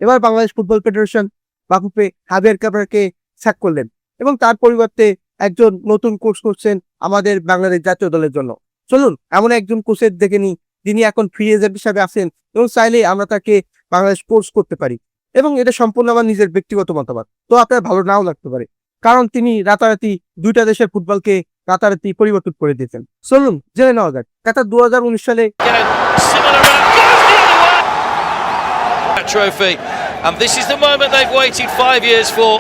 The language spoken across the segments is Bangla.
এবার Bangladesh football federation Bafufe Javier ক্যাবরাকে স্যাক করলেন এবং তার পরিবর্তে একজন নতুন কোচ করছেন আমাদের বাংলাদেশ জাতীয় দলের জন্য। চলুন এমন একজন কোচের দেখে নিই যিনি এখন ফ্রি এজেন্ট হিসাবে আছেন এবং চাইলেই আমরা তাকে বাংলাদেশ কোচ করতে পারি। এবং এটা সম্পূর্ণ আমার নিজের ব্যক্তিগত মতামত, তো আপনার ভালো নাও লাগতে পারে, কারণ তিনি রাতারাতি দুইটা দেশের ফুটবলকে রাতারাতি পরিবর্তন করে দিয়েছেন। চলুন জেনে নেওয়া যাক কাতার 2019 সালে trophy, and this is the moment they've waited 5 years for,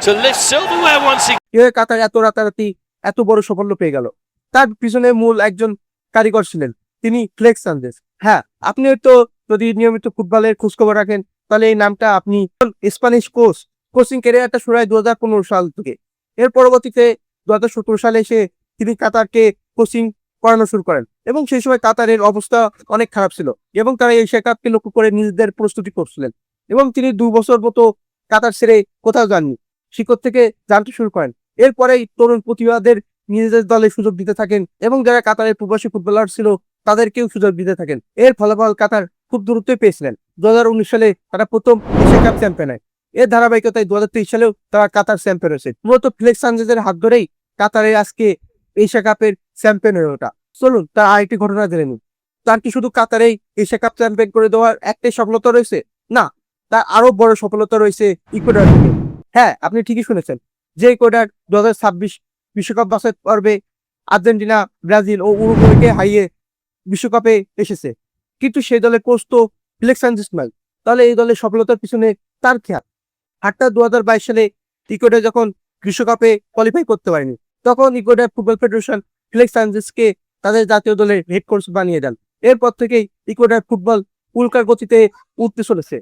to lift silverware once again. কিভাবে কাতার এত রাতারাতি এত বড় সাফল্য পেয়ে গেল, তার পিছনে মূল একজন কারিগর ছিলেন, তিনি ফ্লেক্স সানচেজ। হ্যাঁ, আপনি হয়তো যদি নিয়মিত ফুটবলের খোঁজখবর রাখেন তাহলে এই নামটা আপনি, স্প্যানিশ কোচ, কোচিং ক্যারিয়ারটা শুরু হয় 2015 সাল থেকে। এর পরবর্তীতে 2017 সালে এসে তিনি কাতারকে কোচিং করানো শুরু করেন এবং সেই সময় কাতারের অবস্থা অনেক খারাপ ছিল এবং তারা এশিয়া কাপকে লক্ষ্য করে নিজেদের প্রস্তুতি করছিলেন এবং তিনি 2 বছর মতো কাতার ছেড়ে কোথাও যাননি, শিকড় থেকে জানতে শুরু করেন। এরপরেই তরুণ প্রতিভাদের নিজেদের দলে সুযোগ দিতে থাকেন এবং যারা কাতারের প্রবাসী ফুটবলার ছিল তাদেরকেও সুযোগ দিতে থাকেন। এর ফলাফল কাতার খুব দ্রুতই পেয়েছিলেন। 2019 সালে তারা প্রথম এশিয়া কাপ চ্যাম্পিয়ন হয়। এর ধারাবাহিকতায় 2023 সালেও তারা কাতার চ্যাম্পিয়ন হয়েছে। মূলত ফ্লেক্স সানচেজের হাত ধরেই কাতারের আজকে এশিয়া কাপের চ্যাম্পিয়ন হয়ে ওঠা। চলুন তার আরেকটি ঘটনা জেনে নিন। তার কি শুধু কাতারেই এশিয়া কাপ চ্যাম্পিয়ন করে দেওয়ার একটাই সফলতা রয়েছে? না, তার আরো বড় সফলতা রয়েছে ইকুয়েডর থেকে। হ্যাঁ, আপনি ঠিকই শুনেছেন, যে ইকুয়েডর 2026 বিশ্বকাপ বাছাই পর্বে আর্জেন্টিনা, ব্রাজিল ও উরুগুয়েকে হারিয়ে বিশ্বকাপে এসেছে, কিন্তু সেই দলের কোচ তো ফ্লেক্স সানচেজ নয়। তাহলে এই দলের সফলতার পিছনে তার খেয়াল। 2022 সালে ইকুয়েডর যখন বিশ্বকাপে কোয়ালিফাই করতে পারেনি, তখন ইকুয়েডর ফুটবল ফেডারেশন ফ্লেক্স সানচেজকে তাদের জাতীয় দলের হেড কোচ বানিয়ে দেন। এরপর থেকেই ইকুয়েডর ফুটবল উল্কার গতিতে উঠতে চলেছে।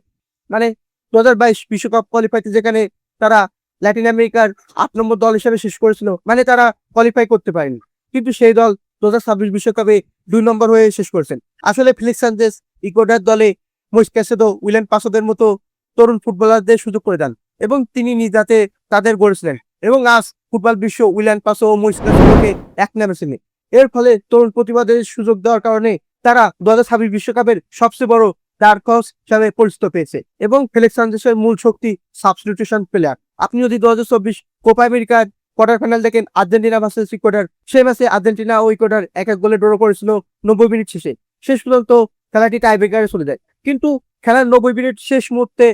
মানে 2022 বিশ্বকাপ কোয়ালিফাইতে যেখানে তারা ল্যাটিন আমেরিকার 8 নম্বর দল হিসেবে শেষ করেছিল, মানে তারা কোয়ালিফাই করতে পারেনি, কিন্তু সেই দল 2026 বিশ্বকাপে 2 নম্বর হয়ে শেষ করেছেন। আসলে ফ্লেক্স সানচেজ ইকুয়েডর দলে মোইস ক্যাসেদো, উইলিয়ান পাসোদের মতো তরুণ ফুটবলারদের সুযোগ করে দেন এবং তিনি নিজ হাতে তাদের গড়েছিলেন এবং আজ ফুটবল বিশ্ব উইলিয়ান পাসো ও মোইস ক্যাসেদোকে এক নামে চেনে। এর ফলে তরুণ প্রতিভাদের সুযোগ দেওয়ার কারণে তারা 2026 বিশ্বকাপের সবচেয়ে বড় ডার্ক হর্স হিসাবে পরিচিত পেয়েছে এবং ফ্লেক্স সানচেজের মূল শক্তি সাবস্টিটিউশন প্লেয়ার। আপনি যদি 2024 কোপা আমেরিকার কোয়ার্টার ফাইনাল দেখেন, আর্জেন্টিনা ভার্সেস ইকুয়েডর, সেই ম্যাচে আর্জেন্টিনা ও ইকুয়েডর 1-1 গোলে ড্র করেছিল 90 মিনিট শেষে। শেষ পর্যন্ত খেলাটি টাই ব্রেকারে চলে যায়, কিন্তু খেলার 90 মিনিট শেষ মুহূর্তে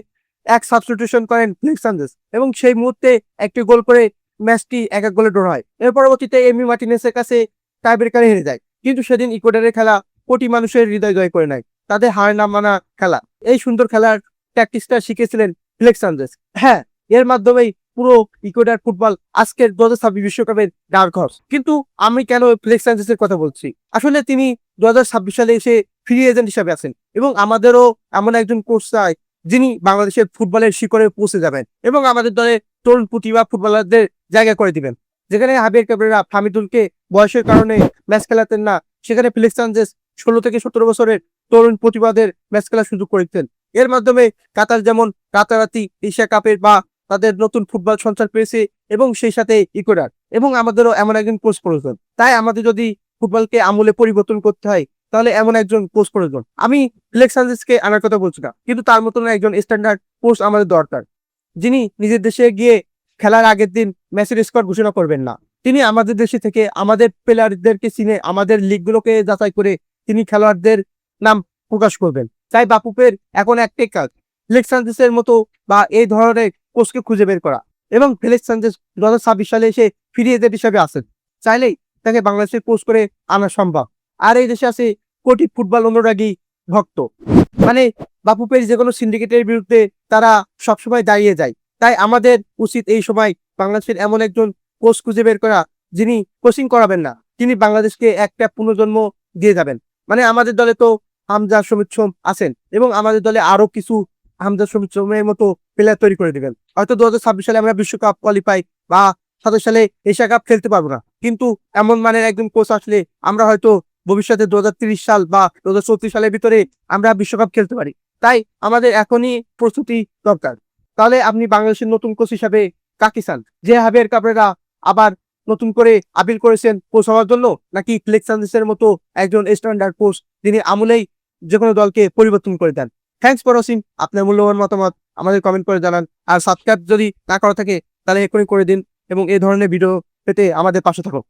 এক সাবস্টিটিউশন করেন ফ্লেক্স সানচেজ এবং সেই মুহূর্তে একটি গোল করে ম্যাচটি 1-1 গোলে ড্র হয়। এর পরবর্তীতে এমি মার্টিনেসের কাছে টাই ব্রেকারে হেরে যায়, কিন্তু সেদিন ইকুয়েডরের খেলা কোটি মানুষের হৃদয় জয় করে নেয়, তাদের হার না মানা খেলা। এই সুন্দর খেলার ট্যাকটিক্সটা শিখেছিলেন ফ্লেক্স সানচেজ। হ্যাঁ, এর মাধ্যমেই পুরো ইকুয়েডর ফুটবল আজকের 2026 বিশ্বকাপের ডার্ক হর্স। কিন্তু আমি কেন ফ্লেক্স সানচেজের কথা বলছি? আসলে তিনি 2026 সালে এসে ফ্রি এজেন্ট হিসাবে আছেন এবং আমাদেরও এমন একজন কোচ চাই যিনি বাংলাদেশের ফুটবলের শিখরে পৌঁছে যাবেন এবং আমাদের দলে তরুণ প্রতিভা ফুটবলারদের জায়গা করে দিবেন। যেখানে হাবিয়ার ক্যাবরেরা ফামিদুলকে বয়সের কারণে ম্যাচ খেলাতেন না, সেখানে ফ্লেক্স সানচেজ 16 থেকে 17 বছরের তরুণ প্রতিভাদের ম্যাচ খেলার সুযোগ করে দিতেন। এর মাধ্যমে কাতার যেমন রাতারাতি এশিয়া কাপের বা তাদের নতুন ফুটবল সঞ্চার পেয়েছে এবং সেই সাথে ইকুয়েডর, এবং আমাদেরও এমন একজন কোচ প্রয়োজন। তাই আমাদের যদি ফুটবলকে আমূলে পরিবর্তন করতে হয় তাহলে এমন একজন কোচ প্রয়োজন। আমি ফ্লেক্স সানচেজকে আনার কথা বলছি না, কিন্তু তার মতন একজন স্ট্যান্ডার্ড কোচ আমাদের দরকার, যিনি নিজের দেশে গিয়ে খেলার আগের দিন ম্যাচের স্কোর ঘোষণা করবেন না। তিনি আমাদের দেশে থেকে আমাদের প্লেয়ারদেরকে চিনে আমাদের লিগগুলোকে যাচাই করে তিনি খেলোয়াড়দের নাম প্রকাশ করবেন। তাই বাফুফের এখন একটাই কাজ, ফ্লেক্স সানচেজের মতো বা এই ধরনের কোচকে খুঁজে বের করা। এবং ফ্লেক্স সানচেজ 2026 সালে এসে ফ্রি এজেন্ট হিসাবে আসেন, চাইলেই তাকে বাংলাদেশে কোচ করে আনা সম্ভব। আর এই দেশে আছে কোটি ফুটবল অনুরাগী ভক্ত, মানে বাফুফের যে কোনো সিন্ডিকেটের বিরুদ্ধে তারা সবসময় দাঁড়িয়ে যায়। তাই আমাদের উচিত এই সময় বাংলাদেশের এমন একজন কোচ খুঁজে বের করা যিনি কোচিং করাবেন না, তিনি বাংলাদেশকে একটা পুনর্জন্ম দিয়ে যাবেন। মানে আমাদের দলে তো হামজা, শমীদ সোম আছেন এবং আমাদের দলে আরো কিছু হামজা, শমীদ সোমের মতো প্লেয়ার তৈরি করে দিবেন। হয়তো 2026 সালে আমরা বিশ্বকাপ কোয়ালিফাই বা 27 সালে এশিয়া কাপ খেলতে পারবো না, কিন্তু এমন মানের একজন কোচ আসলে আমরা হয়তো ভবিষ্যতে 2030 সাল বা 2034 সালের ভিতরে আমরা বিশ্বকাপ খেলতে পারি। তাই আমাদের এখনই প্রস্তুতি দরকার। তাহলে আপনি বাংলাদেশের নতুন কোচ হিসাবে কাকে চান? যে হাবিয়ার ক্যাবরেরা আবার নতুন করে আপিল করেছেন কোচ হওয়ার জন্য, নাকি ফ্লেক্স সানচেজের মতো একজন স্ট্যান্ডার্ড কোচ যিনি আমূলেই যে কোনো দলকে পরিবর্তন করে দেন? Thanks for watching. আপনার মূল্যবান মতামত আমাদের কমেন্ট করে জানান। আর সাবস্ক্রাইব যদি না করা থাকে তাহলে এক্ষুনি করে দিন এবং এই ধরনের ভিডিও পেতে আমাদের পাশে থাকুন।